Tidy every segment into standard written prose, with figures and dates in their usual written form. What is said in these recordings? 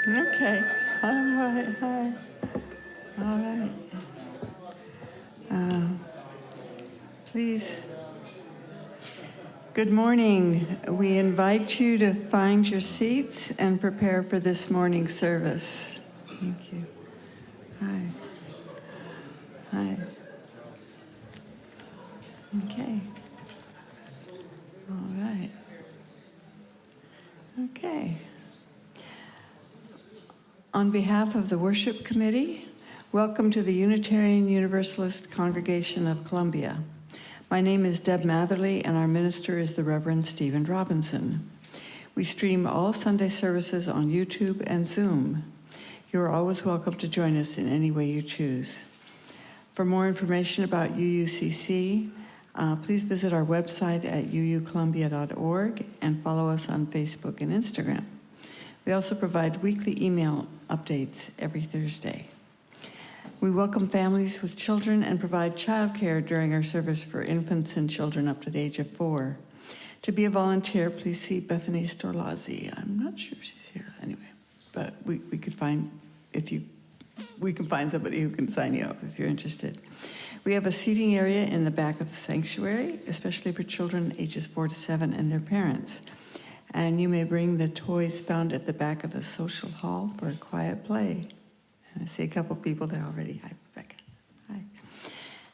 Okay. All right. All right. All right. Please. Good morning. We invite you to find your seats and prepare for this morning's service. Thank you. Hi. Hi. Okay. All right. Okay. On behalf of the Worship Committee, welcome to the Unitarian Universalist Congregation of Columbia. My name is Deb Matherly, and our minister is the Reverend Stephen Robinson. We stream all Sunday services on YouTube and Zoom. You are always welcome to join us in any way you choose. For more information about UUCC, please visit our website at uucolumbia.org and follow us on Facebook and Instagram. We also provide weekly email updates every Thursday. We welcome families with children and provide childcare during our service for infants and children up to the age of 4. To be a volunteer, please see Bethany Storlazzi. I'm not sure she's here anyway, but we can find somebody who can sign you up if you're interested. We have a seating area in the back of the sanctuary, especially for children ages 4 to 7 and their parents. And you may bring the toys found at the back of the social hall for a quiet play. And I see a couple people there already. Hi, Rebecca. Hi.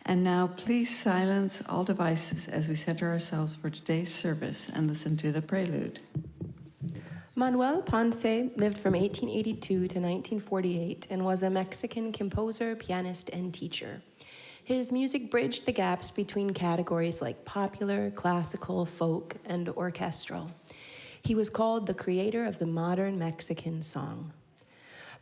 And now please silence all devices as we center ourselves for today's service and listen to the prelude. Manuel Ponce lived from 1882 to 1948 and was a Mexican composer, pianist, and teacher. His music bridged the gaps between categories like popular, classical, folk, and orchestral. He was called the creator of the modern Mexican song.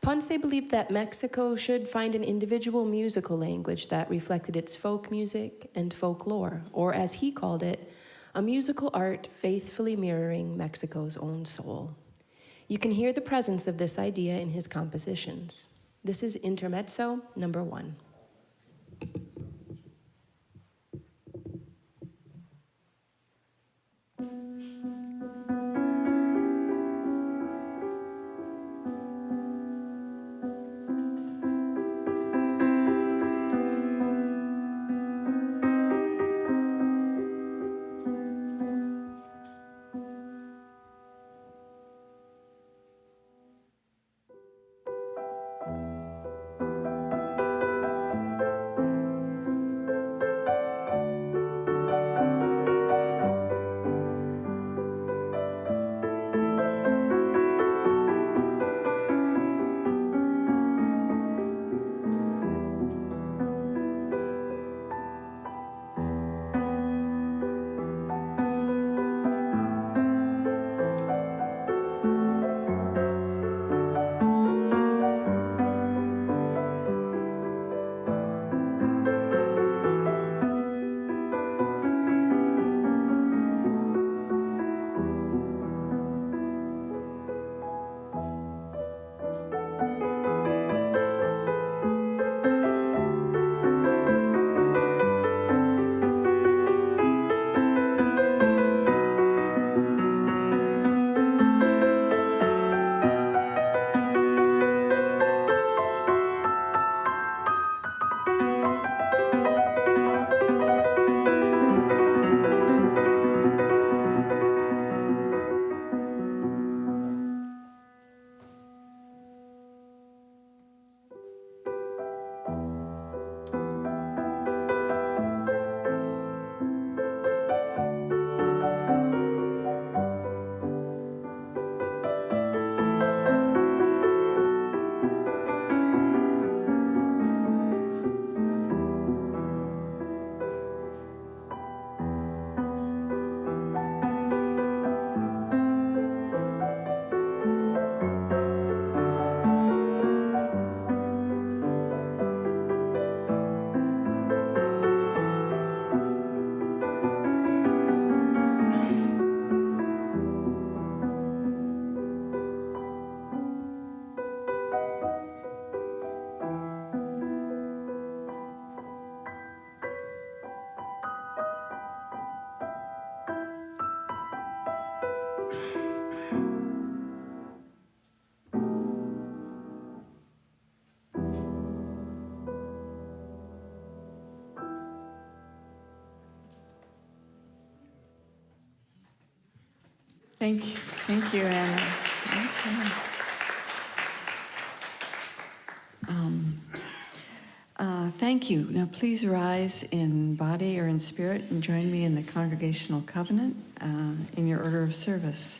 Ponce believed that Mexico should find an individual musical language that reflected its folk music and folklore, or as he called it, a musical art faithfully mirroring Mexico's own soul. You can hear the presence of this idea in his compositions. This is Intermezzo number 1. Thank you, Anna. Okay. Thank you. Now please rise in body or in spirit and join me in the Congregational Covenant in your order of service.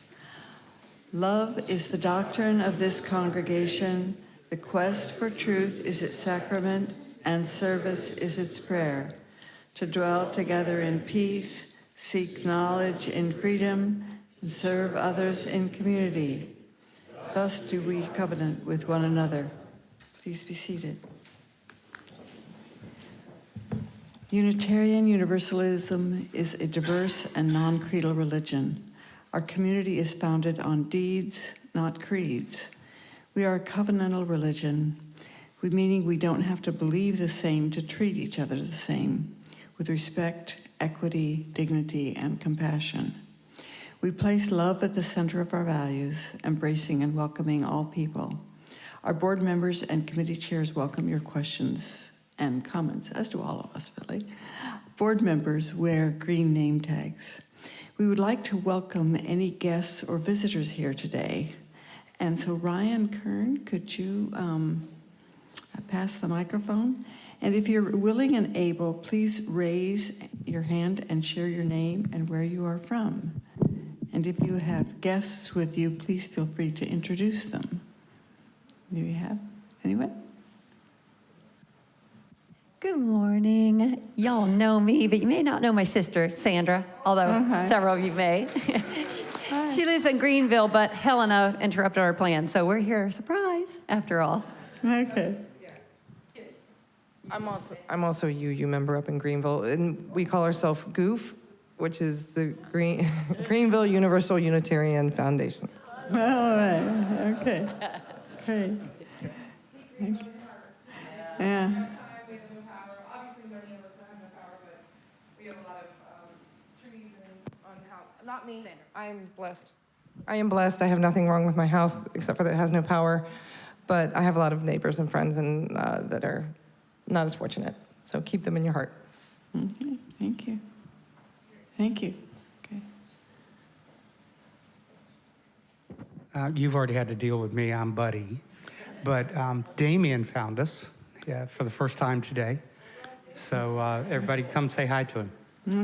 Love is the doctrine of this congregation. The quest for truth is its sacrament, and service is its prayer. To dwell together in peace, seek knowledge in freedom, and serve others in community. Thus do we covenant with one another. Please be seated. Unitarian Universalism is a diverse and non-creedal religion. Our community is founded on deeds, not creeds. We are a covenantal religion, meaning we don't have to believe the same to treat each other the same, with respect, equity, dignity, and compassion. We place love at the center of our values, embracing and welcoming all people. Our board members and committee chairs welcome your questions and comments, as do all of us, really. Board members wear green name tags. We would like to welcome any guests or visitors here today. And so Ryan Kern, could you pass the microphone? And if you're willing and able, please raise your hand and share your name and where you are from. And if you have guests with you, please feel free to introduce them. Do you have anyone? Good morning. Y'all know me, but you may not know my sister, Sandra, although several of you may. She lives in Greenville, but Helena interrupted our plan, so we're here, surprise, after all. Okay. I'm also a UU member up in Greenville, and we call ourselves GOOF, which is the Greenville Universal Unitarian Foundation. All right. Okay. Great. Thank you. Yeah. Obviously, many of us don't have no power, but we have a lot of trees on how. Not me. I'm blessed. I am blessed. I have nothing wrong with my house except for that it has no power, but I have a lot of neighbors and friends and that are not as fortunate. So keep them in your heart. Okay. Thank you. Thank you. Okay. You've already had to deal with me. I'm Buddy. But Damien found us for the first time today. So everybody come say hi to him.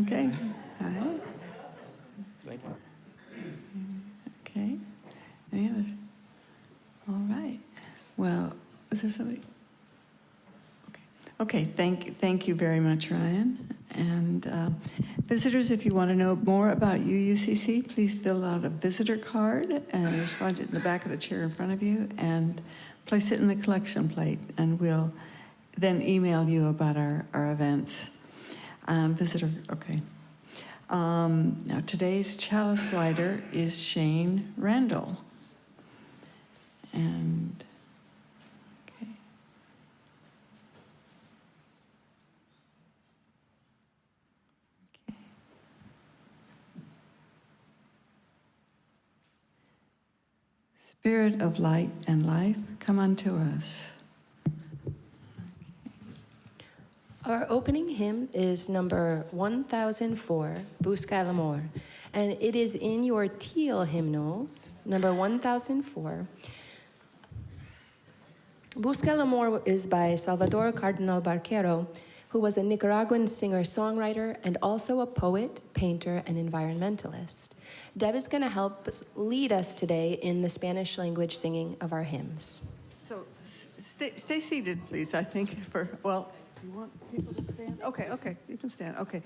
Okay. Hi. Thank you. Okay. Any other? All right. Well, is there somebody? Okay. Thank you very much, Ryan. And visitors, if you want to know more about UUCC, please fill out a visitor card and just find it in the back of the chair in front of you and place it in the collection plate, and we'll then email you about our events. Visitor, okay. Now today's chalice lighter is Shane Randall. And okay. Spirit of light and life, come unto us. Our opening hymn is number 1004, Busca el Amor, and it is in your teal hymnals, number 1004. Busca el Amor is by Salvador Cardenal Barquero, who was a Nicaraguan singer-songwriter and also a poet, painter, and environmentalist. Deb is going to help lead us today in the Spanish language singing of our hymns. So stay seated, please, I think, well, you want people to stand? Okay, you can stand, okay.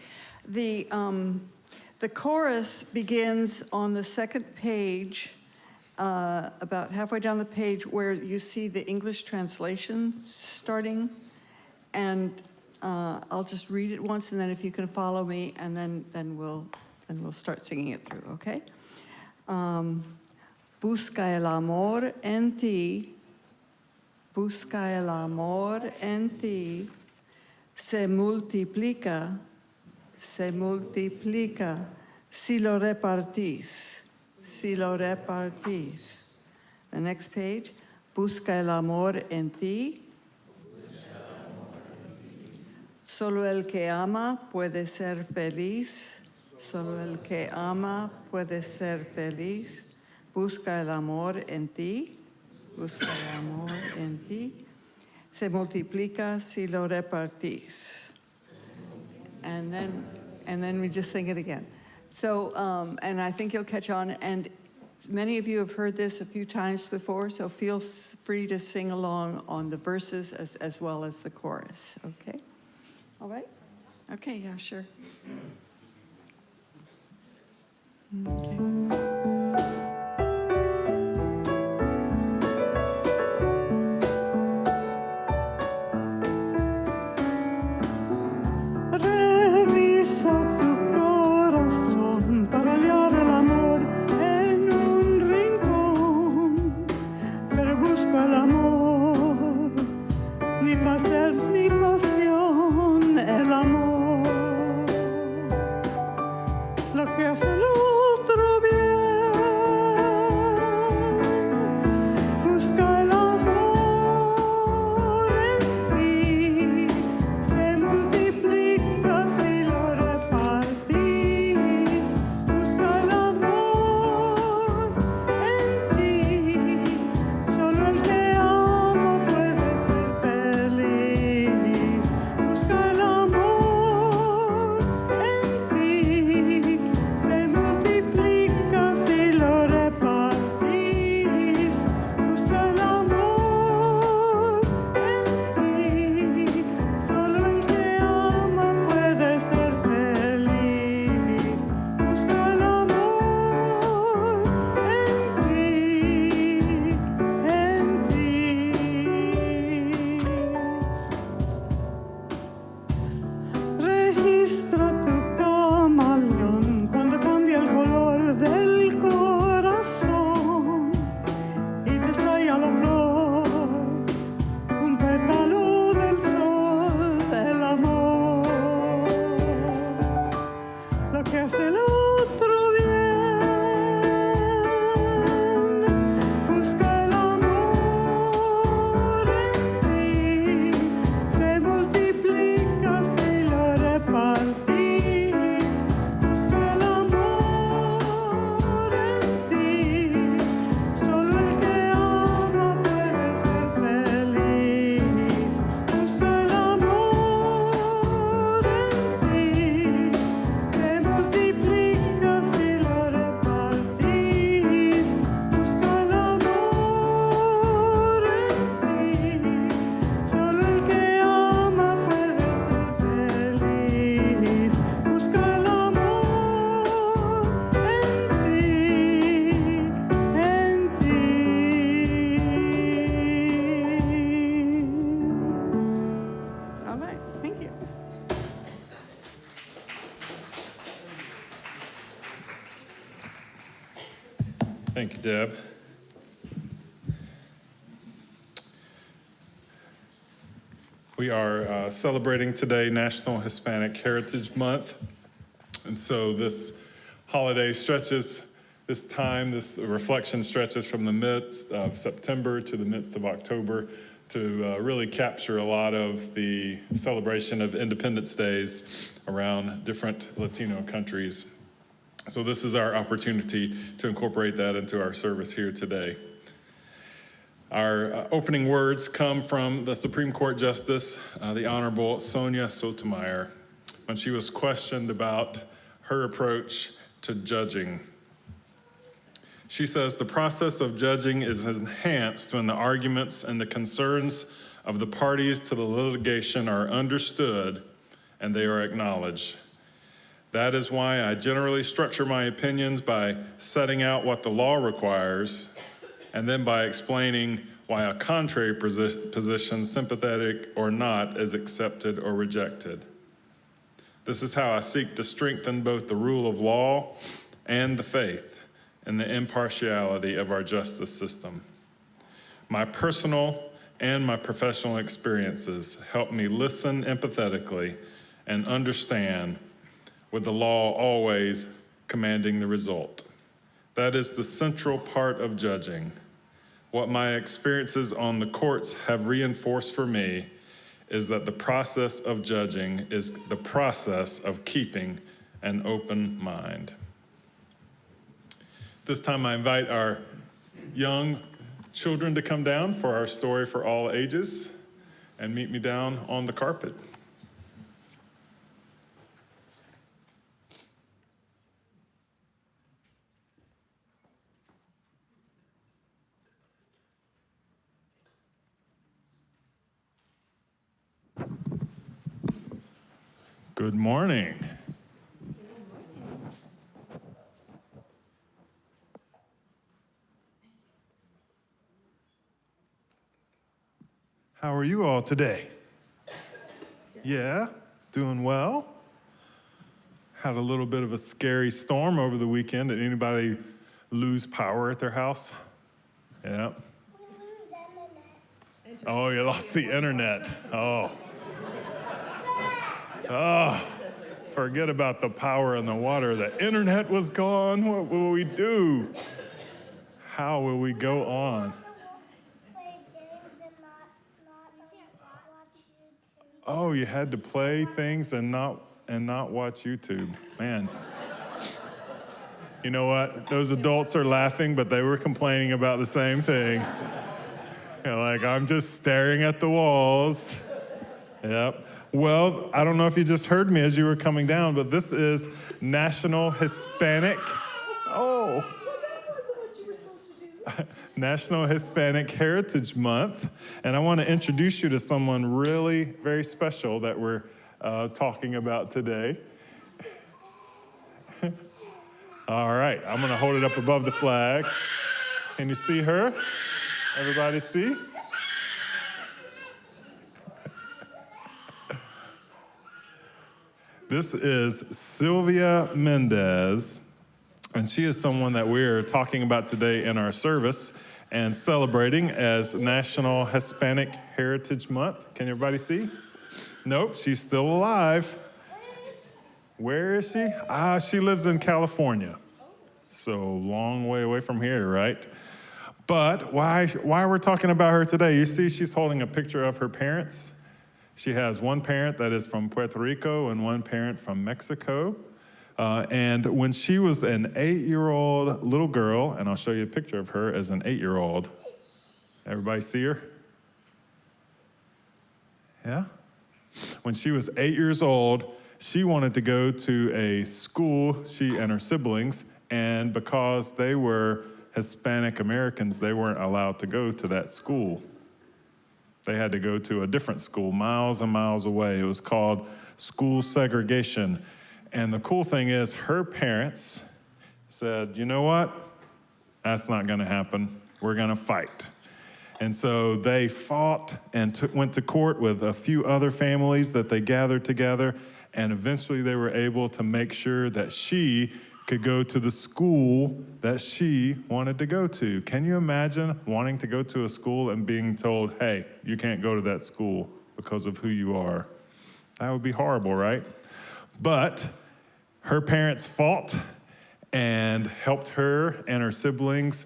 The chorus begins on the second page, about halfway down the page where you see the English translation starting, and I'll just read it once, and then if you can follow me, and then we'll start singing it through, okay? Busca el amor en ti, busca el amor en ti, se multiplica, si lo repartís, si lo repartís. The next page, busca el amor en ti, solo el que ama puede ser feliz, Solo el que ama puede ser feliz. Busca el amor en ti. Busca el amor en ti. Se multiplica si lo repartís. And then we just sing it again. So, and I think you'll catch on. And many of you have heard this a few times before, so feel free to sing along on the verses as well as the chorus, okay? All right? Okay, yeah, sure. Okay. Thank you, Deb. We are celebrating today National Hispanic Heritage Month. And so this holiday stretches, this reflection stretches from the midst of September to the midst of October to really capture a lot of the celebration of Independence Days around different Latino countries. So this is our opportunity to incorporate that into our service here today. Our opening words come from the Supreme Court Justice, the Honorable Sonia Sotomayor, when she was questioned about her approach to judging. She says, "The process of judging is enhanced when the arguments and the concerns of the parties to the litigation are understood and they are acknowledged. That is why I generally structure my opinions by setting out what the law requires and then by explaining why a contrary position, sympathetic or not, is accepted or rejected. This is how I seek to strengthen both the rule of law and the faith in the impartiality of our justice system. My personal and my professional experiences help me listen empathetically and understand, with the law always commanding the result. That is the central part of judging. What my experiences on the courts have reinforced for me is that the process of judging is the process of keeping and open mind. This time I invite our young children to come down for our story for all ages and meet me down on the carpet. Good morning. How are you all today? Yeah, doing well. Had a little bit of a scary storm over the weekend. Did anybody lose power at their house? Yeah. Oh, you lost the internet. Oh. Oh, forget about the power and the water. The internet was gone. What will we do? How will we go on? Oh, you had to play things and not watch YouTube. Man. You know what? Those adults are laughing, but they were complaining about the same thing. You're like, I'm just staring at the walls. Yep. Well, I don't know if you just heard me as you were coming down, but this is National Hispanic. Oh. National Hispanic Heritage Month, and I want to introduce you to someone really very special that we're talking about today. All right, I'm going to hold it up above the flag. Can you see her? Everybody see? This is Sylvia Mendez, and she is someone that we're talking about today in our service and celebrating as National Hispanic Heritage Month. Can everybody see? Nope, she's still alive. Where is she? She lives in California. So long way away from here, right? But why we're talking about her today, you see she's holding a picture of her parents. She has one parent that is from Puerto Rico and one parent from Mexico. And when she was an 8-year-old little girl, and I'll show you a picture of her as an 8-year-old. Everybody see her? Yeah? When she was 8 years old, she wanted to go to a school, she and her siblings, and because they were Hispanic Americans, they weren't allowed to go to that school. They had to go to a different school, miles and miles away. It was called school segregation. And the cool thing is, her parents said, you know what? That's not going to happen. We're going to fight. And so they fought and went to court with a few other families that they gathered together, and eventually they were able to make sure that she could go to the school that she wanted to go to. Can you imagine wanting to go to a school and being told, hey, you can't go to that school because of who you are? That would be horrible, right? But her parents fought and helped her and her siblings,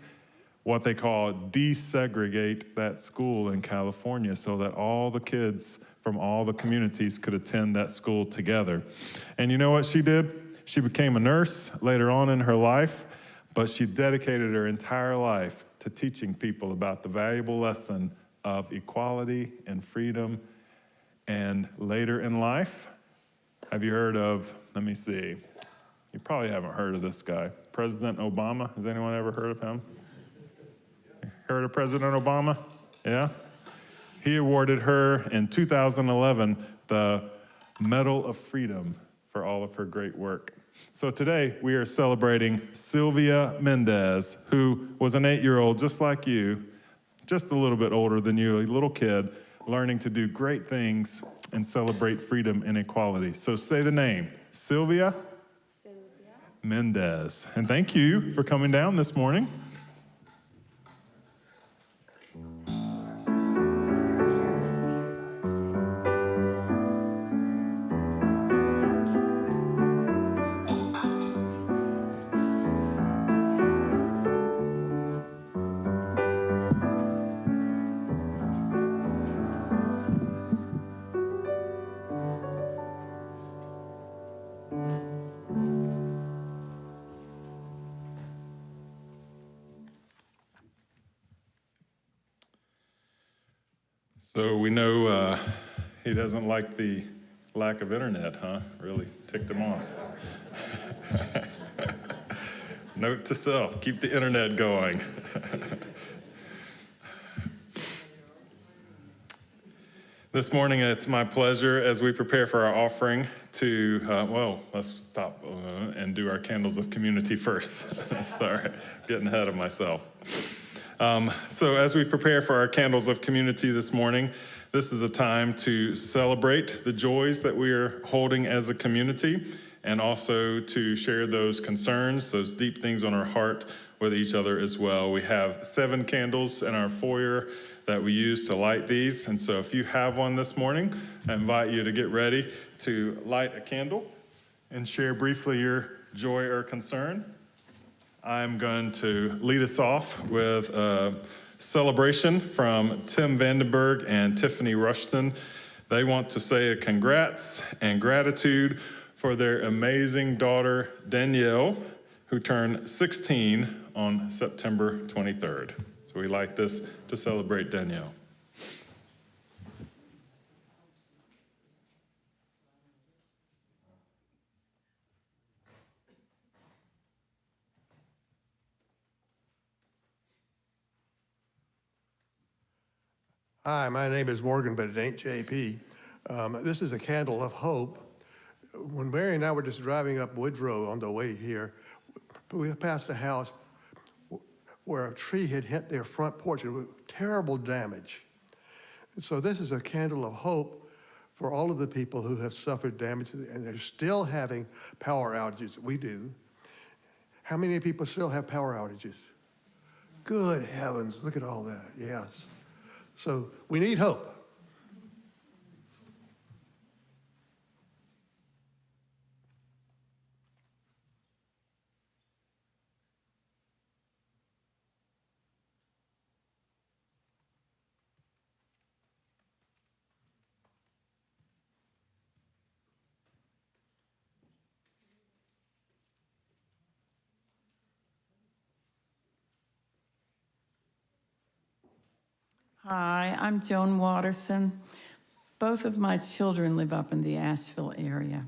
what they call desegregate that school in California so that all the kids from all the communities could attend that school together. And you know what she did? She became a nurse later on in her life, but she dedicated her entire life to teaching people about the valuable lesson of equality and freedom. And later in life, have you heard of, let me see, you probably haven't heard of this guy, President Obama. Has anyone ever heard of him? Heard of President Obama? Yeah? He awarded her in 2011 the Medal of Freedom for all of her great work. So today we are celebrating Sylvia Mendez, who was an 8-year-old just like you, just a little bit older than you, a little kid, learning to do great things and celebrate freedom and equality. So say the name, Sylvia Mendez. And thank you for coming down this morning. So we know he doesn't like the lack of internet, huh? Really ticked him off. Note to self, keep the internet going. This morning, it's my pleasure as we prepare for our offering to, let's stop and do our candles of community first. Sorry, getting ahead of myself. So as we prepare for our candles of community this morning, this is a time to celebrate the joys that we are holding as a community, and also to share those concerns, those deep things on our heart with each other as well. We have 7 candles in our foyer that we use to light these. And so if you have one this morning, I invite you to get ready to light a candle and share briefly your joy or concern. I'm going to lead us off with a celebration from Tim Vandenberg and Tiffany Rushton. They want to say a congrats and gratitude for their amazing daughter, Danielle, who turned 16 on September 23rd. So we like this to celebrate Danielle. Hi, my name is Morgan, but it ain't JP. This is a candle of hope. When Mary and I were just driving up Woodrow on the way here, we passed a house where a tree had hit their front porch. It was terrible damage. And so this is a candle of hope for all of the people who have suffered damage, and they're still having power outages. We do. How many people still have power outages? Good heavens, look at all that, yes. So we need hope. Hi, I'm Joan Watterson. Both of my children live up in the Asheville area.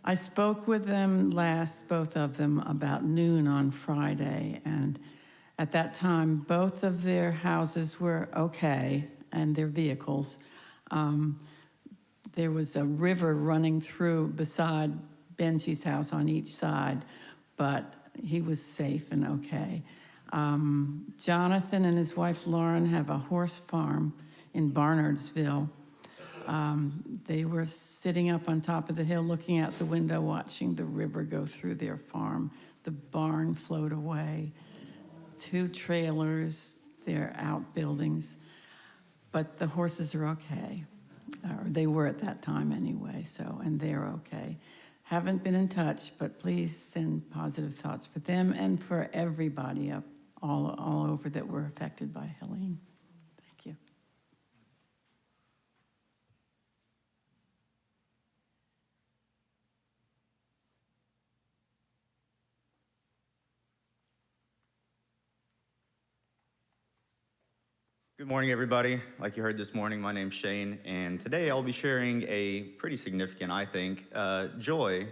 I spoke with them both of them, about noon on Friday, and at that time, both of their houses were okay, and their vehicles. There was a river running through beside Benji's house on each side, but he was safe and okay. Jonathan and his wife Lauren have a horse farm in Barnardsville. They were sitting up on top of the hill looking out the window watching the river go through their farm. The barn flowed away. 2 trailers, their outbuildings, but the horses are okay. Or they were at that time anyway, and they're okay. Haven't been in touch, but please send positive thoughts for them and for everybody up all over that were affected by Helene. Thank you. Good morning, everybody. Like you heard this morning, my name's Shane, and today I'll be sharing a pretty significant, I think, joy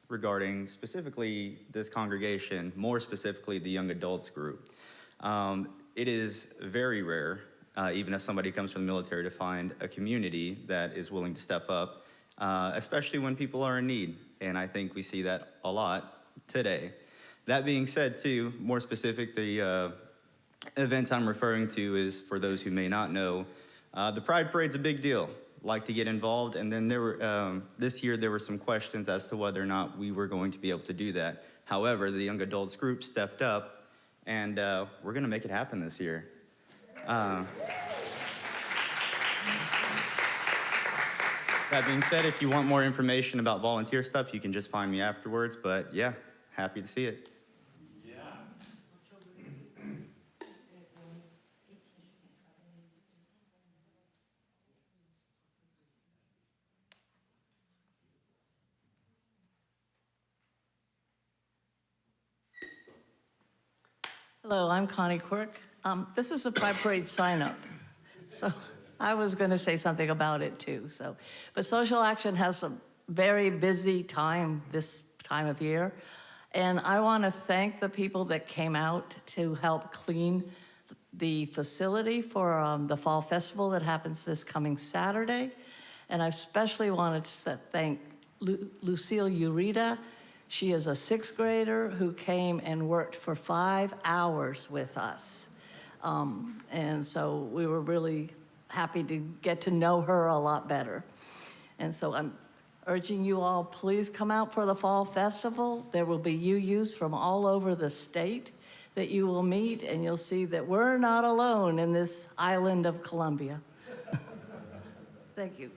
regarding specifically this congregation, more specifically the young adults group. It is very rare, even if somebody comes from the military, to find a community that is willing to step up, especially when people are in need, and I think we see that a lot today. That being said, too, more specific, the event I'm referring to is, for those who may not know, the Pride Parade's a big deal. Like to get involved, and then there were this year there were some questions as to whether or not we were going to be able to do that. However, the young adults group stepped up, and we're going to make it happen this year. That being said, if you want more information about volunteer stuff, you can just find me afterwards. But yeah, happy to see it. Hello, I'm Connie Quirk. This is a Pride Parade sign-up. So I was going to say something about it too. So, but social action has a very busy time this time of year. And I want to thank the people that came out to help clean the facility for the Fall Festival that happens this coming Saturday. And I especially wanted to thank Lucille Urita. She is a 6th grader who came and worked for 5 hours with us. And so we were really happy to get to know her a lot better. And so I'm urging you all, please come out for the Fall Festival. There will be UUs from all over the state that you will meet, and you'll see that we're not alone in this island of Columbia. Thank you.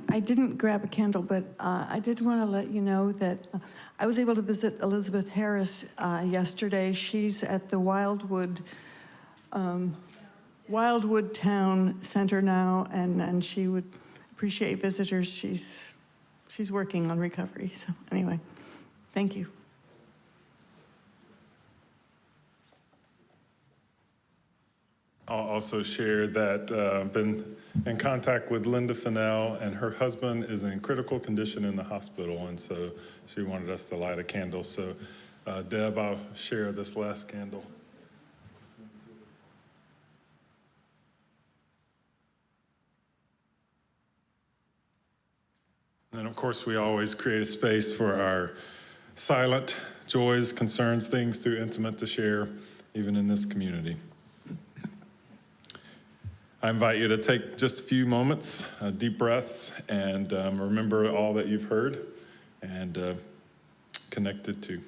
I didn't grab a candle, but I did want to let you know that I was able to visit Elizabeth Harris yesterday. She's at the Wildwood Town Center now, and she would appreciate visitors. She's working on recovery. So anyway, thank you. I'll also share that I've been in contact with Linda Fennell, and her husband is in critical condition in the hospital, and so she wanted us to light a candle. So Deb, I'll share this last candle. And of course, we always create a space for our silent joys, concerns, things too intimate to share, even in this community. I invite you to take just a few moments, deep breaths, and remember all that you've heard and connected to.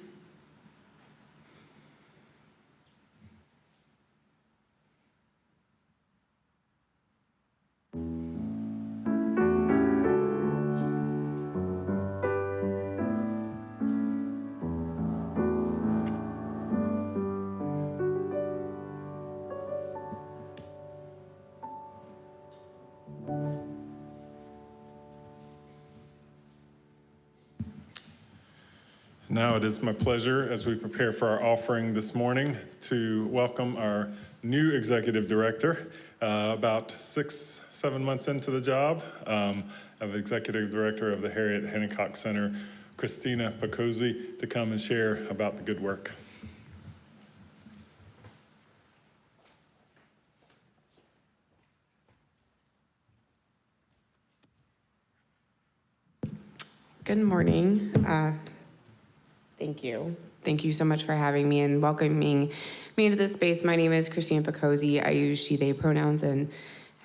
Now it is my pleasure, as we prepare for our offering this morning, to welcome our new executive director, about 6-7 months into the job, of executive director of the Harriet Hancock Center, Christina Picozzi, to come and share about the good work. Good morning. Thank you. Thank you so much for having me and welcoming me into this space. My name is Christina Picozzi. I use she, they pronouns, and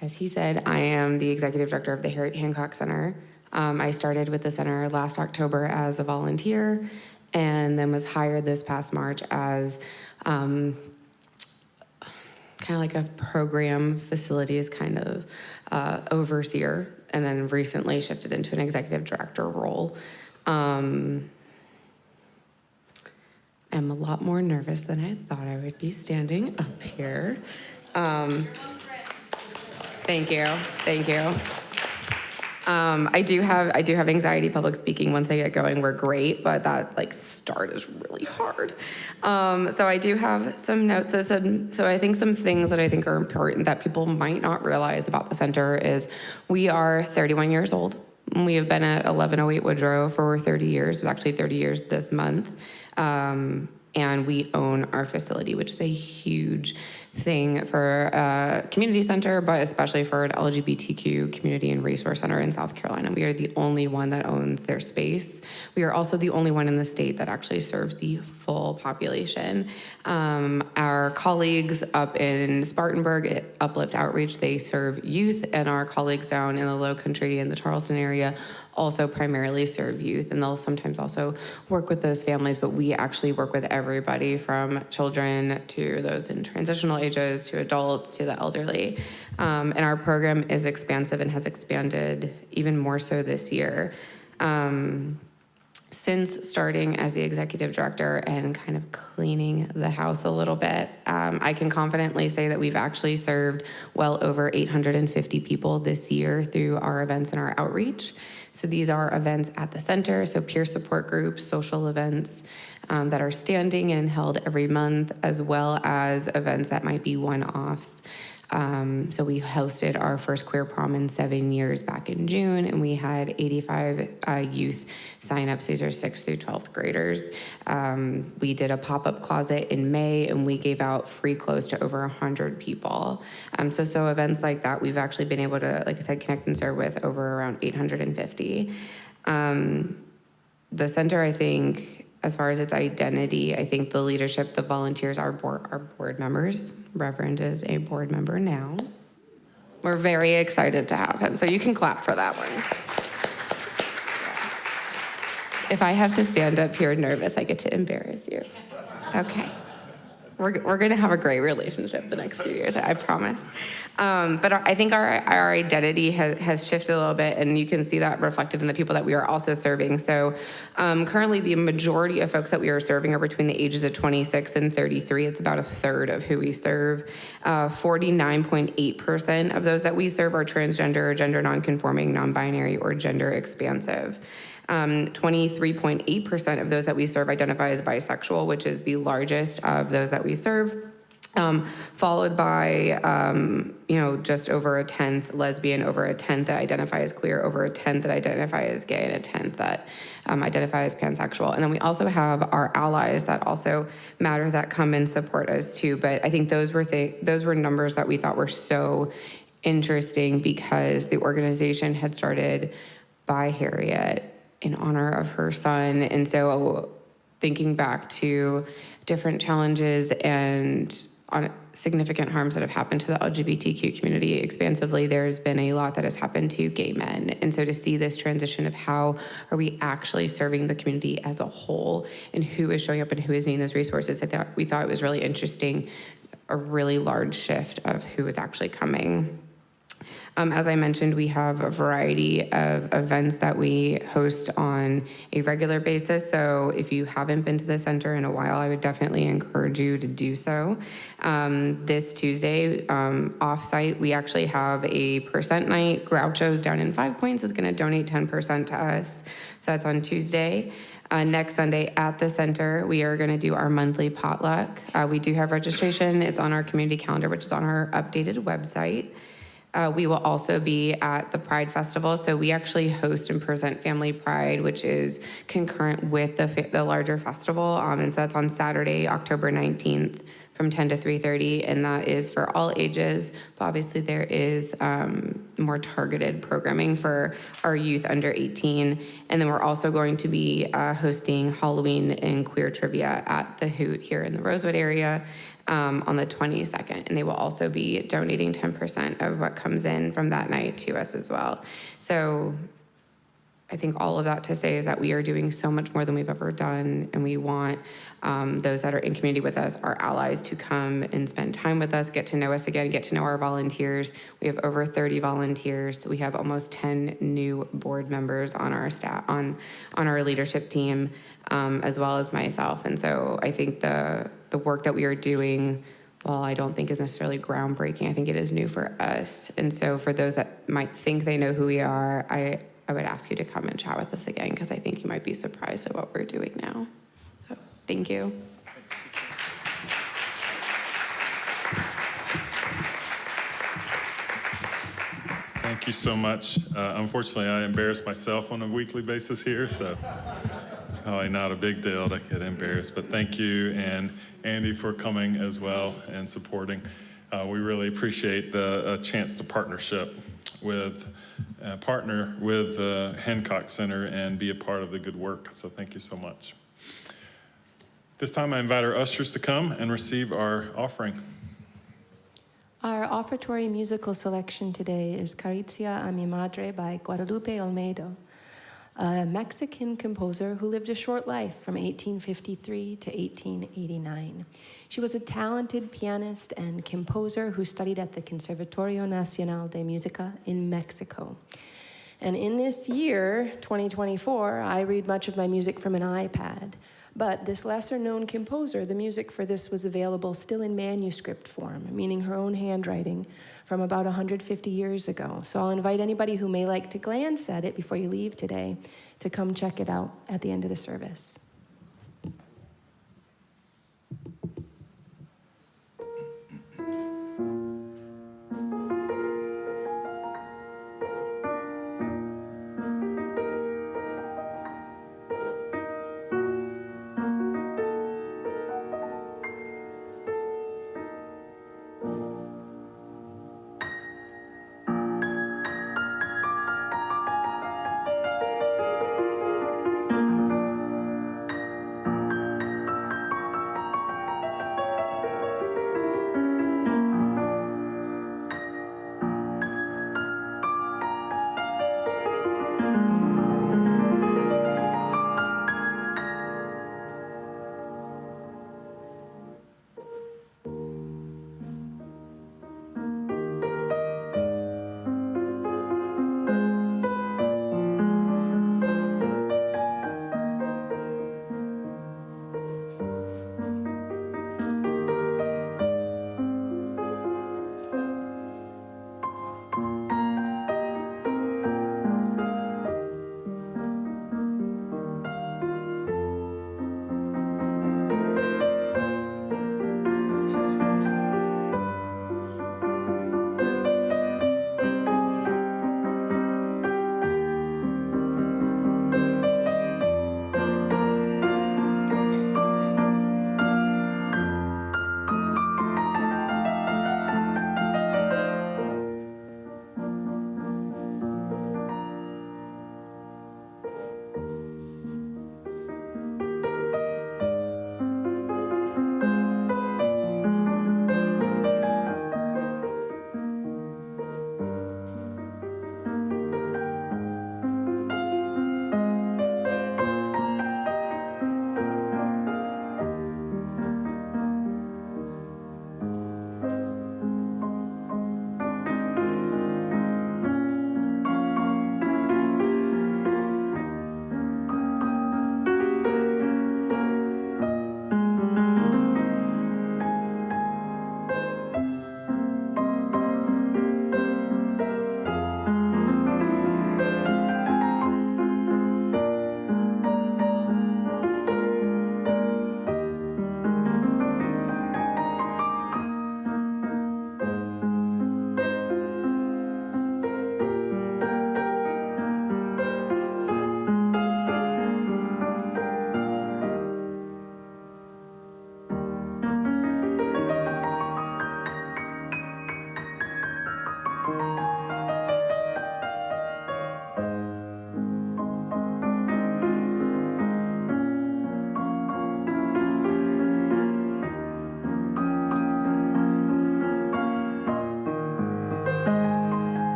as he said, I am the executive director of the Harriet Hancock Center. I started with the center last October as a volunteer and then was hired this past March as kind of like a program facilities kind of overseer, and then recently shifted into an executive director role. I'm a lot more nervous than I thought I would be standing up here. Thank you. I do have anxiety. Public speaking, once I get going, we're great, but that start is really hard. So I do have some notes. So I think some things that I think are important that people might not realize about the center is we are 31 years old. We have been at 1108 Woodrow for 30 years. It was actually 30 years this month. And we own our facility, which is a huge thing for a community center, but especially for an LGBTQ community and resource center in South Carolina. We are the only one that owns their space. We are also the only one in the state that actually serves the full population. Our colleagues up in Spartanburg at Uplift Outreach, they serve youth, and our colleagues down in the Low Country and the Charleston area also primarily serve youth, and they'll sometimes also work with those families, but we actually work with everybody from children to those in transitional ages to adults to the elderly. And our program is expansive and has expanded even more so this year. Since starting as the executive director and kind of cleaning the house a little bit, I can confidently say that we've actually served well over 850 people this year through our events and our outreach. So these are events at the center, so peer support groups, social events that are standing and held every month, as well as events that might be one-offs. So we hosted our first queer prom in 7 years back in June, and we had 85 youth sign-ups. These are 6th through 12th graders. We did a pop-up closet in May, and we gave out free clothes to over 100 people. So events like that, we've actually been able to, like I said, connect and serve with over around 850. The center, I think, as far as its identity, I think the leadership, the volunteers, our board members. Reverend is a board member now. We're very excited to have him, so you can clap for that one. If I have to stand up here nervous, I get to embarrass you. Okay. We're going to have a great relationship the next few years, I promise. But I think our identity has shifted a little bit, and you can see that reflected in the people that we are also serving. So currently, the majority of folks that we are serving are between the ages of 26 and 33. It's about a third of who we serve. 49.8% of those that we serve are transgender, or gender nonconforming, non-binary, or gender expansive. 23.8% of those that we serve identify as bisexual, which is the largest of those that we serve, followed by, just over a 10th lesbian, over a 10th that identify as queer, over a 10th that identify as gay, and a 10th that identify as pansexual. And then we also have our allies that also matter, that come and support us too. But I think those were numbers that we thought were so interesting, because the organization had started by Harriet in honor of her son. And so thinking back to different challenges and significant harms that have happened to the LGBTQ community expansively, there's been a lot that has happened to gay men. And so to see this transition of how are we actually serving the community as a whole, and who is showing up and who is needing those resources, we thought it was really interesting, a really large shift of who is actually coming. As I mentioned, we have a variety of events that we host on a regular basis. So if you haven't been to the center in a while, I would definitely encourage you to do so. This Tuesday, off-site, we actually have a percent night. Groucho's down in 5 Points is going to donate 10% to us. So that's on Tuesday. Next Sunday at the center, we are going to do our monthly potluck. We do have registration. It's on our community calendar, which is on our updated website. We will also be at the Pride Festival. So we actually host and present Family Pride, which is concurrent with the larger festival. And so that's on Saturday, October 19th from 10 to 3:30. And that is for all ages. But obviously there is more targeted programming for our youth under 18. And then we're also going to be hosting Halloween and queer trivia at the Hoot here in the Rosewood area. On the 22nd, and they will also be donating 10% of what comes in from that night to us as well. So I think all of that to say is that we are doing so much more than we've ever done, and we want those that are in community with us, our allies, to come and spend time with us, get to know us again, get to know our volunteers. We have over 30 volunteers. We have almost 10 new board members on our staff, on our leadership team, as well as myself. And so I think the work that we are doing, well, I don't think is necessarily groundbreaking. I think it is new for us. And so for those that might think they know who we are, I would ask you to come and chat with us again, because I think you might be surprised at what we're doing now. So thank you. Thank you so much. Unfortunately, I embarrass myself on a weekly basis here, so probably not a big deal to get embarrassed. But thank you, and Andy, for coming as well and supporting. We really appreciate the chance to partner with Hancock Center and be a part of the good work. So thank you so much. This time I invite our ushers to come and receive our offering. Our offertory musical selection today is Caricia a mi Madre by Guadalupe Olmedo, a Mexican composer who lived a short life from 1853 to 1889. She was a talented pianist and composer who studied at the Conservatorio Nacional de Música in Mexico. And in this year, 2024, I read much of my music from an iPad. But this lesser-known composer, the music for this was available still in manuscript form, meaning her own handwriting, from about 150 years ago. So I'll invite anybody who may like to glance at it before you leave today to come check it out at the end of the service.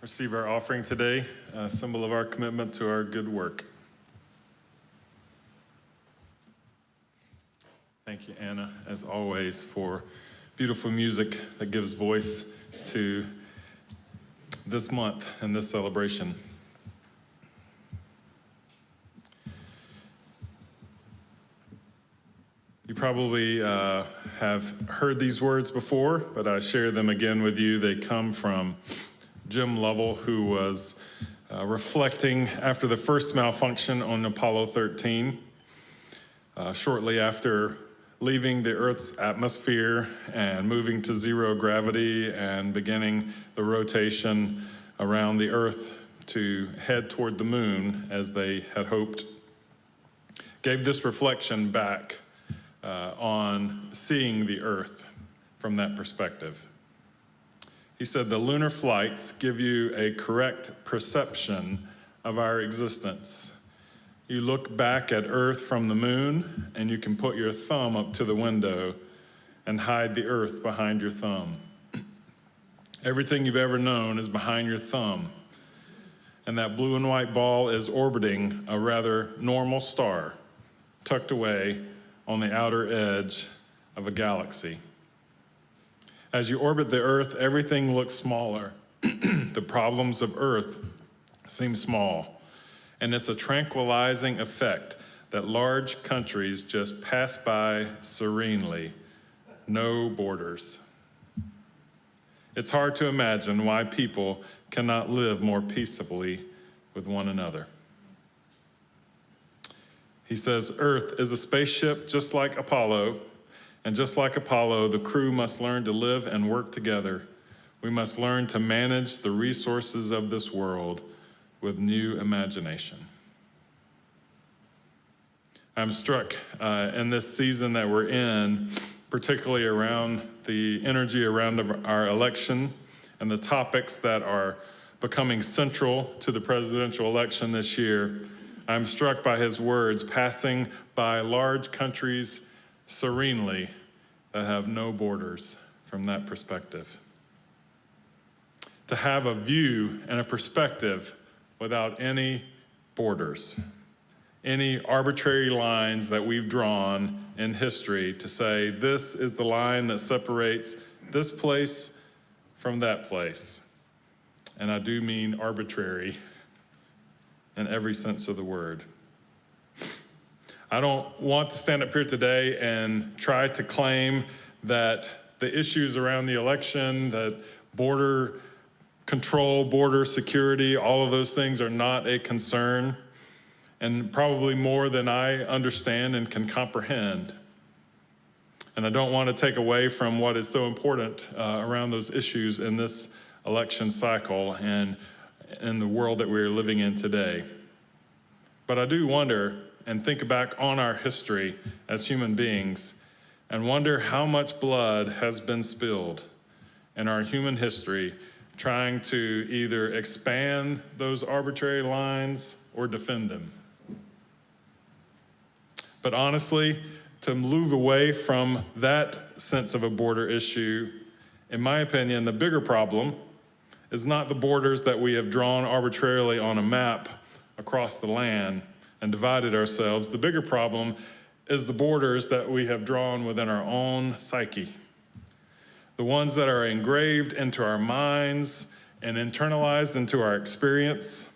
Receive our offering today, a symbol of our commitment to our good work. Thank you, Anna, as always, for beautiful music that gives voice to this month and this celebration. You probably have heard these words before, but I share them again with you. They come from Jim Lovell, who was reflecting after the first malfunction on Apollo 13, shortly after leaving the Earth's atmosphere and moving to zero gravity and beginning the rotation around the Earth to head toward the moon as they had hoped. Gave this reflection back on seeing the Earth from that perspective. He said, the lunar flights give you a correct perception of our existence. You look back at Earth from the moon, and you can put your thumb up to the window and hide the Earth behind your thumb. Everything you've ever known is behind your thumb, and that blue and white ball is orbiting a rather normal star tucked away on the outer edge of a galaxy. As you orbit the Earth, everything looks smaller. The problems of Earth seem small, and it's a tranquilizing effect that large countries just pass by serenely, no borders. It's hard to imagine why people cannot live more peacefully with one another. He says, Earth is a spaceship just like Apollo, and just like Apollo, the crew must learn to live and work together. We must learn to manage the resources of this world with new imagination. I'm struck in this season that we're in, particularly around the energy around our election and the topics that are becoming central to the presidential election this year. I'm struck by his words, passing by large countries serenely that have no borders from that perspective. To have a view and a perspective without any borders, any arbitrary lines that we've drawn in history to say, this is the line that separates this place from that place. And I do mean arbitrary in every sense of the word. I don't want to stand up here today and try to claim that the issues around the election, that border control, border security, all of those things are not a concern, and probably more than I understand and can comprehend. And I don't want to take away from what is so important around those issues in this election cycle and in the world that we're living in today. But I do wonder and think back on our history as human beings and wonder how much blood has been spilled in our human history trying to either expand those arbitrary lines or defend them. But honestly, to move away from that sense of a border issue, in my opinion, the bigger problem is not the borders that we have drawn arbitrarily on a map across the land and divided ourselves. The bigger problem is the borders that we have drawn within our own psyche. The ones that are engraved into our minds and internalized into our experience.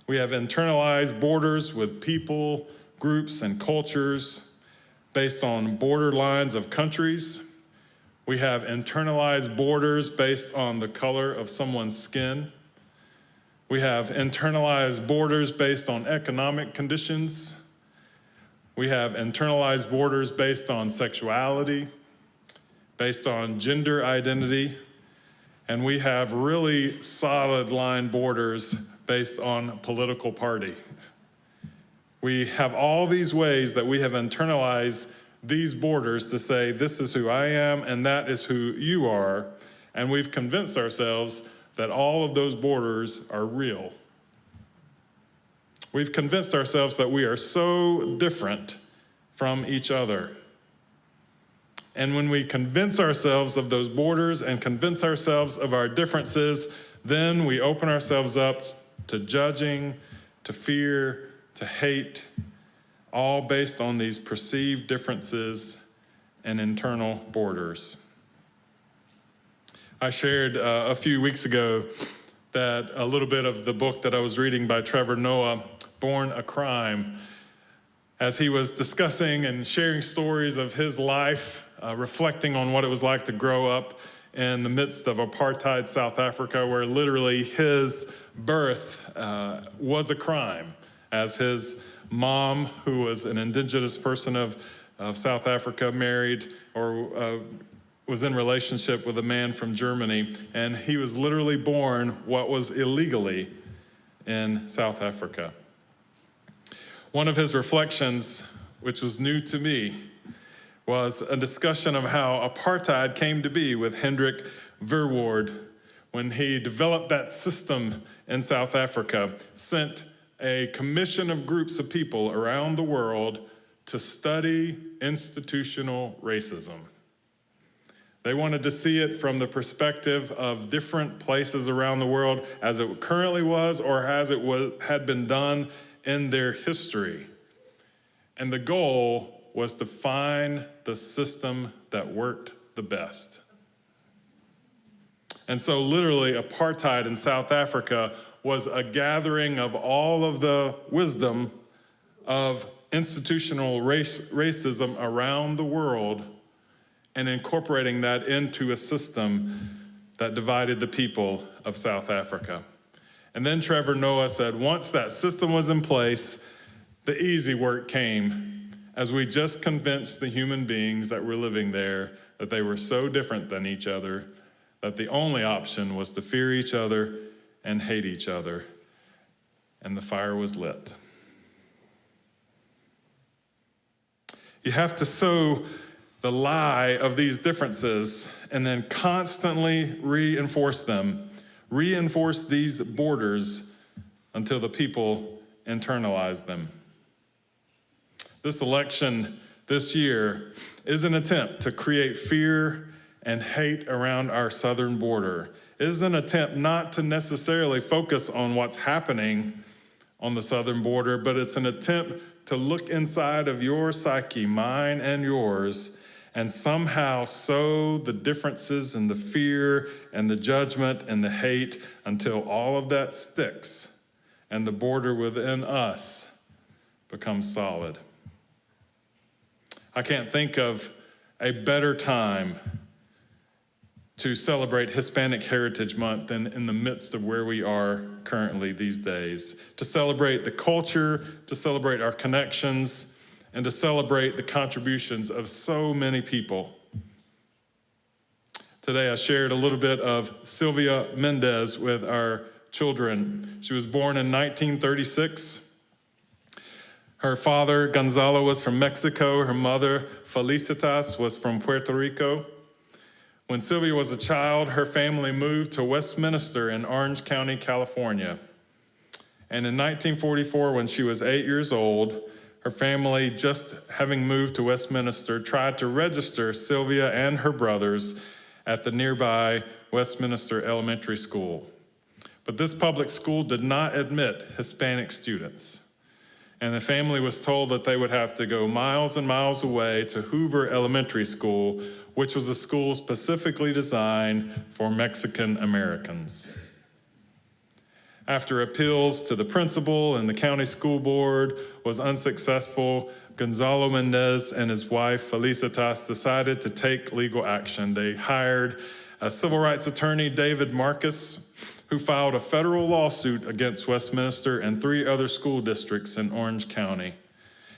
We have internalized borders with people, groups, and cultures based on border lines of countries. We have internalized borders based on the color of someone's skin. We have internalized borders based on economic conditions. We have internalized borders based on sexuality, based on gender identity, and we have really solid line borders based on political party. We have all these ways that we have internalized these borders to say, this is who I am and that is who you are, and we've convinced ourselves that all of those borders are real. We've convinced ourselves that we are so different from each other. And when we convince ourselves of those borders and convince ourselves of our differences, then we open ourselves up to judging, to fear, to hate, all based on these perceived differences and internal borders. I shared a few weeks ago that a little bit of the book that I was reading by Trevor Noah, Born a Crime, as he was discussing and sharing stories of his life, reflecting on what it was like to grow up in the midst of apartheid South Africa, where literally his birth was a crime, as his mom, who was an indigenous person of South Africa, married or was in relationship with a man from Germany, and he was literally born what was illegally in South Africa. One of his reflections, which was new to me, was a discussion of how apartheid came to be with Hendrik Verwoerd when he developed that system in South Africa, sent a commission of groups of people around the world to study institutional racism. They wanted to see it from the perspective of different places around the world as it currently was or as it had been done in their history. And the goal was to find the system that worked the best. And so literally apartheid in South Africa was a gathering of all of the wisdom of institutional racism around the world and incorporating that into a system that divided the people of South Africa. And then Trevor Noah said, once that system was in place, the easy work came as we just convinced the human beings that were living there that they were so different than each other that the only option was to fear each other and hate each other. And the fire was lit. You have to sow the lie of these differences and then constantly reinforce them. Reinforce these borders until the people internalize them. This election this year is an attempt to create fear and hate around our southern border. It is an attempt not to necessarily focus on what's happening on the southern border, but it's an attempt to look inside of your psyche, mine and yours, and somehow sow the differences and the fear and the judgment and the hate until all of that sticks and the border within us becomes solid. I can't think of a better time to celebrate Hispanic Heritage Month than in the midst of where we are currently these days. To celebrate the culture, to celebrate our connections, and to celebrate the contributions of so many people. Today I shared a little bit of Sylvia Mendez with our children. She was born in 1936. Her father, Gonzalo, was from Mexico. Her mother, Felicitas, was from Puerto Rico. When Sylvia was a child, her family moved to Westminster in Orange County, California. And in 1944, when she was 8 years old, her family, just having moved to Westminster, tried to register Sylvia and her brothers at the nearby Westminster Elementary School. But this public school did not admit Hispanic students. And the family was told that they would have to go miles and miles away to Hoover Elementary School, which was a school specifically designed for Mexican Americans. After appeals to the principal and the county school board was unsuccessful, Gonzalo Mendez and his wife, Felicitas, decided to take legal action. They hired a civil rights attorney, David Marcus, who filed a federal lawsuit against Westminster and 3 other school districts in Orange County.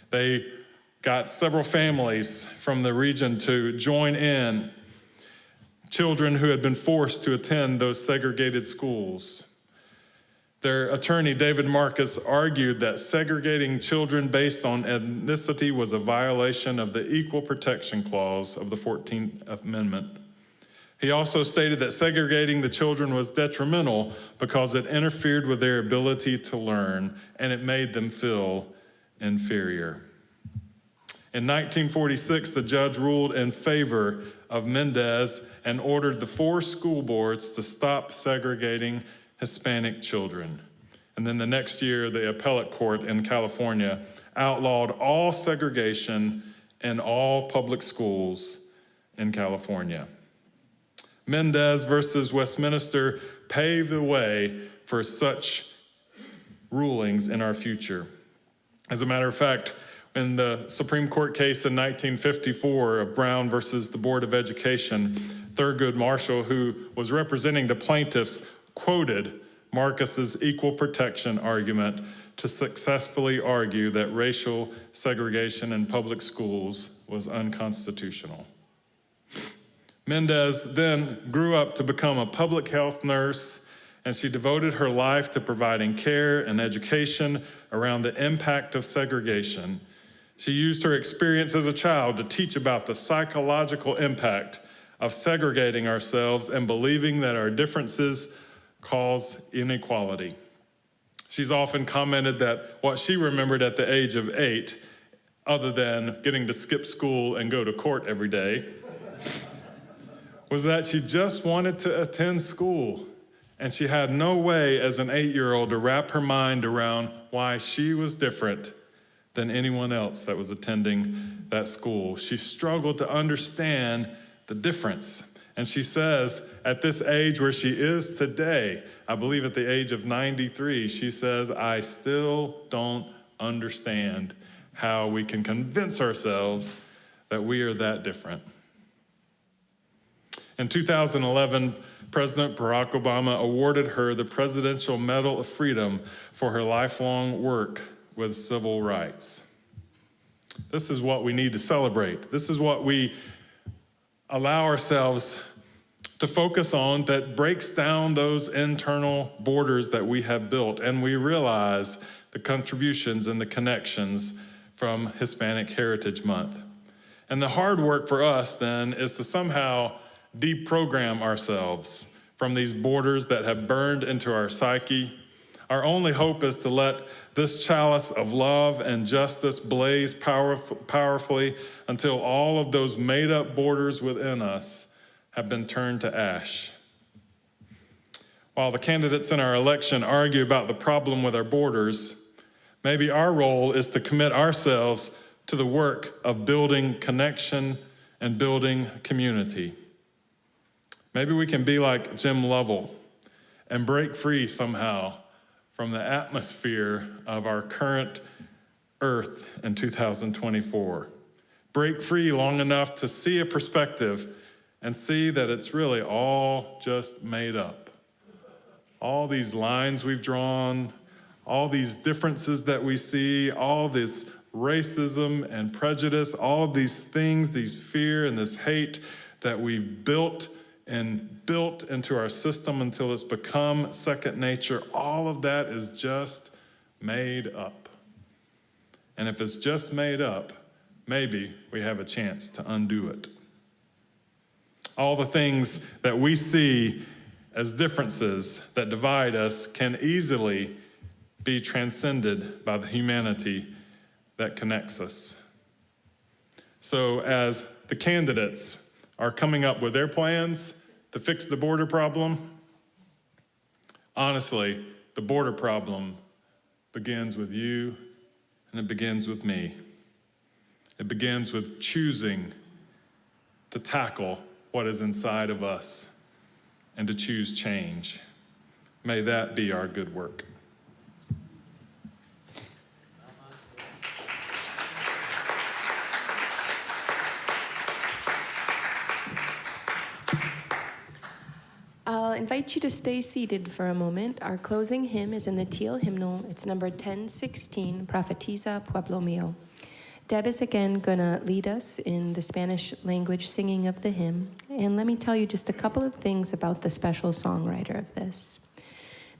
They got several families from the region to join in, children who had been forced to attend those segregated schools. Their attorney, David Marcus, argued that segregating children based on ethnicity was a violation of the Equal Protection Clause of the 14th Amendment. He also stated that segregating the children was detrimental because it interfered with their ability to learn and it made them feel inferior. In 1946, the judge ruled in favor of Mendez and ordered the 4 school boards to stop segregating Hispanic children. And then the next year, the appellate court in California outlawed all segregation in all public schools in California. Mendez versus Westminster paved the way for such rulings in our future. As a matter of fact, in the Supreme Court case in 1954 of Brown versus the Board of Education, Thurgood Marshall, who was representing the plaintiffs, quoted Marcus's equal protection argument to successfully argue that racial segregation in public schools was unconstitutional. Mendez then grew up to become a public health nurse, and she devoted her life to providing care and education around the impact of segregation. She used her experience as a child to teach about the psychological impact of segregating ourselves and believing that our differences cause inequality. She's often commented that what she remembered at the age of 8, other than getting to skip school and go to court every day, was that she just wanted to attend school. And she had no way as an 8-year-old to wrap her mind around why she was different than anyone else that was attending that school. She struggled to understand the difference. And she says, at this age where she is today, I believe at the age of 93, she says, I still don't understand how we can convince ourselves that we are that different. In 2011, President Barack Obama awarded her the Presidential Medal of Freedom for her lifelong work with civil rights. This is what we need to celebrate. This is what we allow ourselves to focus on, that breaks down those internal borders that we have built, and we realize the contributions and the connections from Hispanic Heritage Month. And the hard work for us then is to somehow deprogram ourselves from these borders that have burned into our psyche. Our only hope is to let this chalice of love and justice blaze powerfully until all of those made-up borders within us have been turned to ash. While the candidates in our election argue about the problem with our borders, maybe our role is to commit ourselves to the work of building connection and building community. Maybe we can be like Jim Lovell and break free somehow from the atmosphere of our current earth in 2024. Break free long enough to see a perspective and see that it's really all just made up. All these lines we've drawn, all these differences that we see, all this racism and prejudice, all of these things, these fear and this hate that we've built into our system until it's become second nature, all of that is just made up. And if it's just made up, maybe we have a chance to undo it. All the things that we see as differences that divide us can easily be transcended by the humanity that connects us. So as the candidates are coming up with their plans to fix the border problem, honestly, the border problem begins with you and it begins with me. It begins with choosing to tackle what is inside of us and to choose change. May that be our good work. I'll invite you to stay seated for a moment. Our closing hymn is in the teal hymnal. It's number 1016, Profetiza Pueblo Mío. Deb is again going to lead us in the Spanish language singing of the hymn. And let me tell you just a couple of things about the special songwriter of this.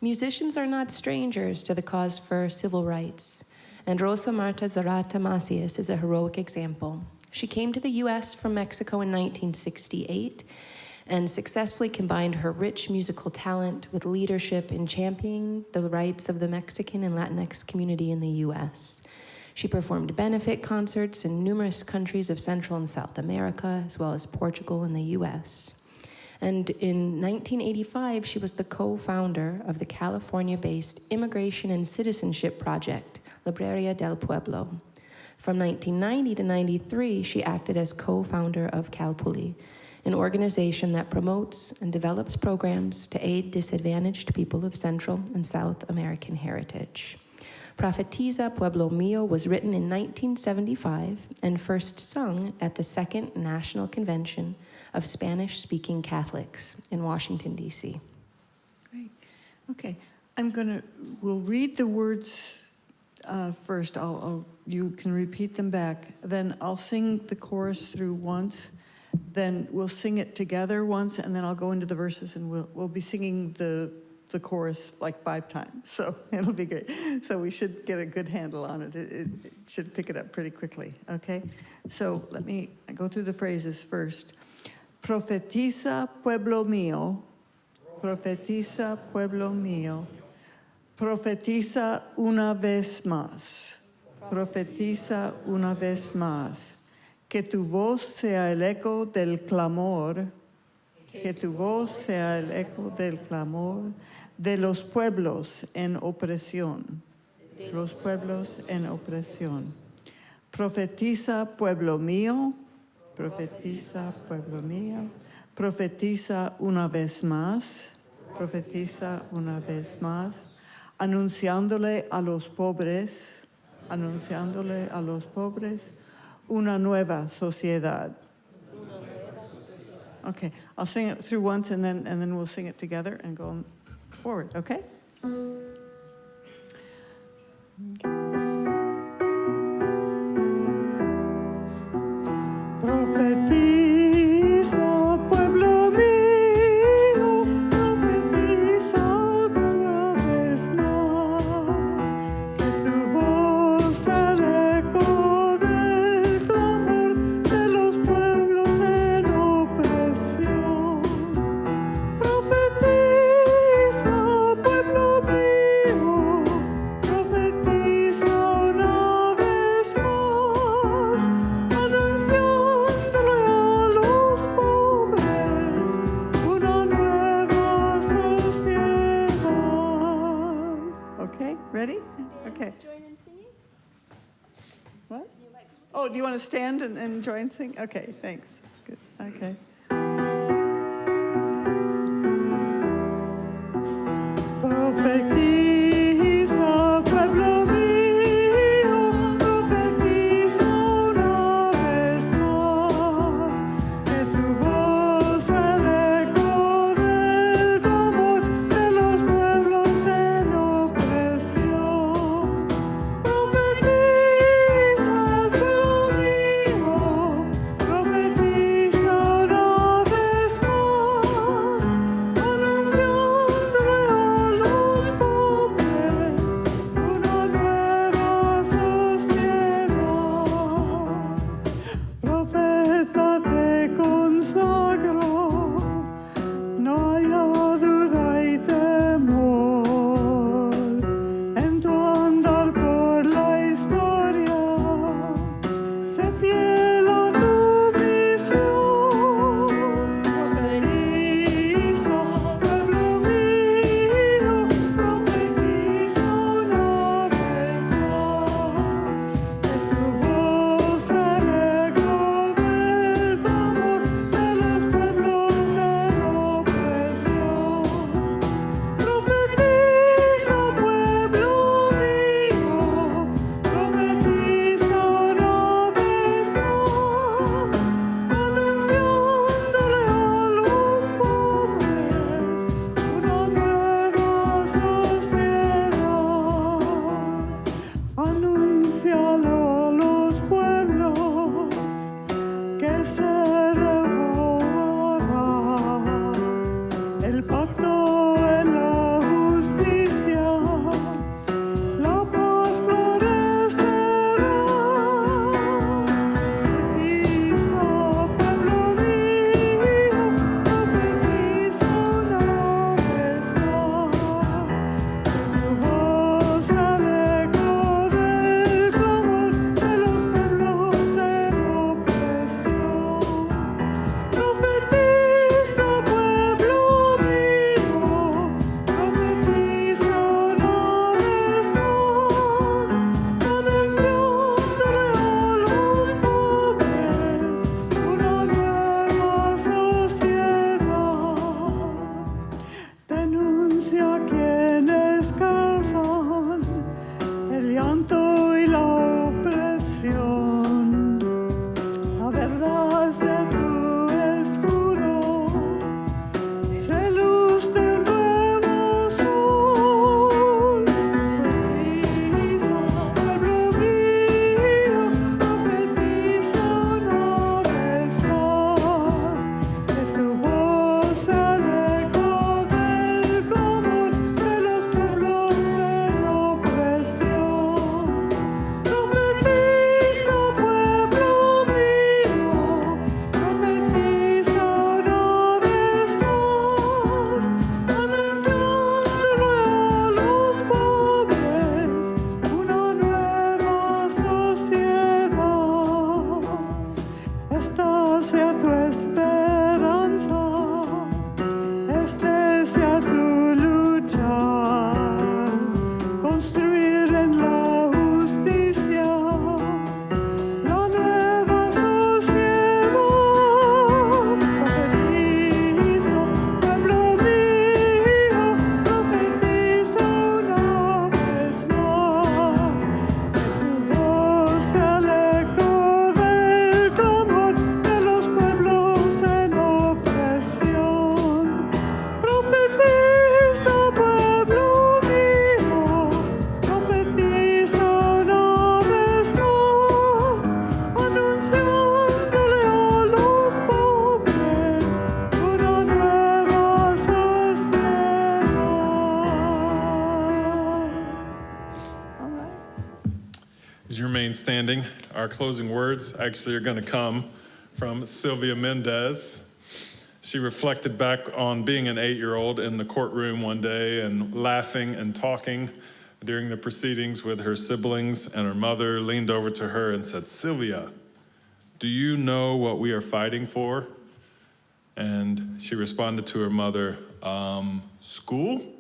Musicians are not strangers to the cause for civil rights. And Rosa Marta Zarata Macias is a heroic example. She came to the U.S. from Mexico in 1968 and successfully combined her rich musical talent with leadership in championing the rights of the Mexican and Latinx community in the U.S. She performed benefit concerts in numerous countries of Central and South America, as well as Portugal and the U.S. And in 1985, she was the co-founder of the California-based Immigration and Citizenship Project, Libreria del Pueblo. From 1990 to 93, she acted as co-founder of CalPuli, an organization that promotes and develops programs to aid disadvantaged people of Central and South American heritage. Profetiza Pueblo Mío was written in 1975 and first sung at the Second National Convention of Spanish-speaking Catholics in Washington, D.C. Great. Okay. We'll read the words first. You can repeat them back. Then I'll sing the chorus through once. Then we'll sing it together once, and then I'll go into the verses, and we'll be singing the the chorus like 5 times, so it'll be good. So we should get a good handle on it. It should pick it up pretty quickly, okay? So let me go through the phrases first. Profetiza, pueblo mío. Profetiza, pueblo mío. Profetiza una vez más. Profetiza una vez más. Que tu voz sea el eco del clamor. Que tu voz sea el eco del clamor de los pueblos en opresión. Los pueblos en opresión. Profetiza, pueblo mío. Profetiza, pueblo mío. Profetiza una vez más. Profetiza una vez más. Anunciándole a los pobres. Anunciándole a los pobres una nueva sociedad. Okay, I'll sing it through once and then we'll sing it together and go forward, okay? Profetiza, pueblo mío, profetiza otra vez más, que tu voz sea el eco del clamor de los pueblos en opresión. Profetiza, pueblo mío, profetiza una vez más, anunciándole a los pobres una nueva sociedad. Okay, ready? Okay. Join in singing? What? Oh, do you want to stand and join sing? Okay, thanks. Good. Okay. Profetiza, pueblo mío, profetiza una vez más, que tu voz sea el eco del clamor de los pueblos en opresión. Profetiza, pueblo mío, profetiza una As you remain standing, our closing words actually are going to come from Sylvia Mendez. She reflected back on being an 8-year-old in the courtroom one day and laughing and talking during the proceedings with her siblings, and her mother leaned over to her and said, "Sylvia, do you know what we are fighting for?" And she responded to her mother, "School?"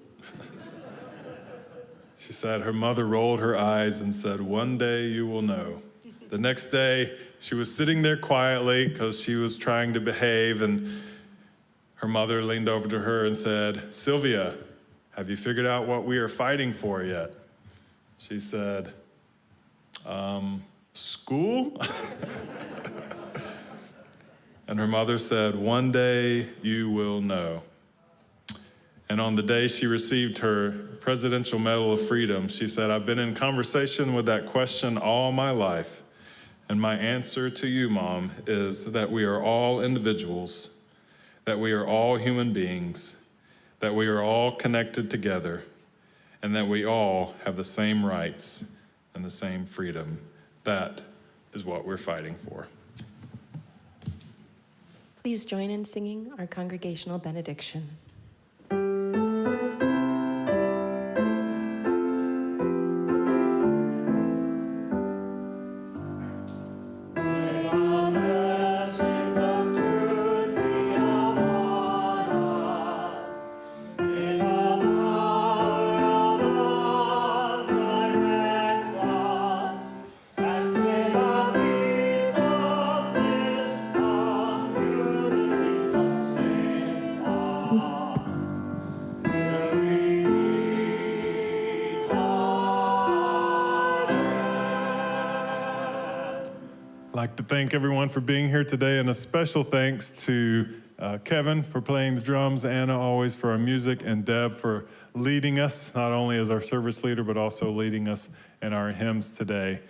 She said her mother rolled her eyes and said, "One day you will know." The next day, she was sitting there quietly because she was trying to behave, and her mother leaned over to her and said, "Sylvia, have you figured out what we are fighting for yet?" She said, "School?" And her mother said, "One day you will know." And on the day she received her Presidential Medal of Freedom, she said, "I've been in conversation with that question all my life. And my answer to you, Mom, is that we are all individuals, that we are all human beings, that we are all connected together, and that we all have the same rights and the same freedom. That is what we're fighting for." Please join in singing our congregational benediction. I'd like to thank everyone for being here today, and a special thanks to Kevin for playing the drums, Anna always for our music, and Deb for leading us, not only as our service leader, but also leading us in our hymns today.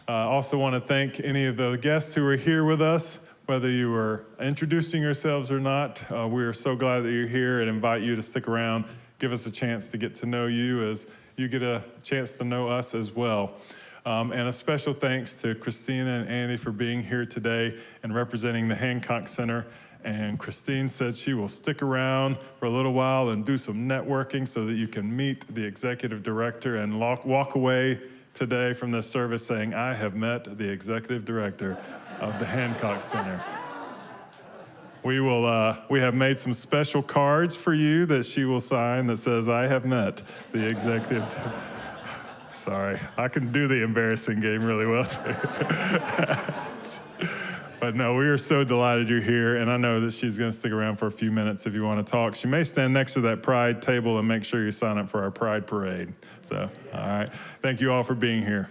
I also want to thank any of the guests who are here with us, whether you are introducing yourselves or not. We are so glad that you're here and invite you to stick around, give us a chance to get to know you as you get a chance to know us as well. And a special thanks to Christina and Andy for being here today and representing the Hancock Center. And Christine said she will stick around for a little while and do some networking so that you can meet the executive director and walk away today from this service saying, "I have met the executive director of the Hancock Center." We have made some special cards for you that she will sign that says, "I have met the executive." Sorry, I can do the embarrassing game really well too. But no, we are so delighted you're here, and I know that she's going to stick around for a few minutes if you want to talk. She may stand next to that Pride table and make sure you sign up for our Pride Parade. So, all right. Thank you all for being here.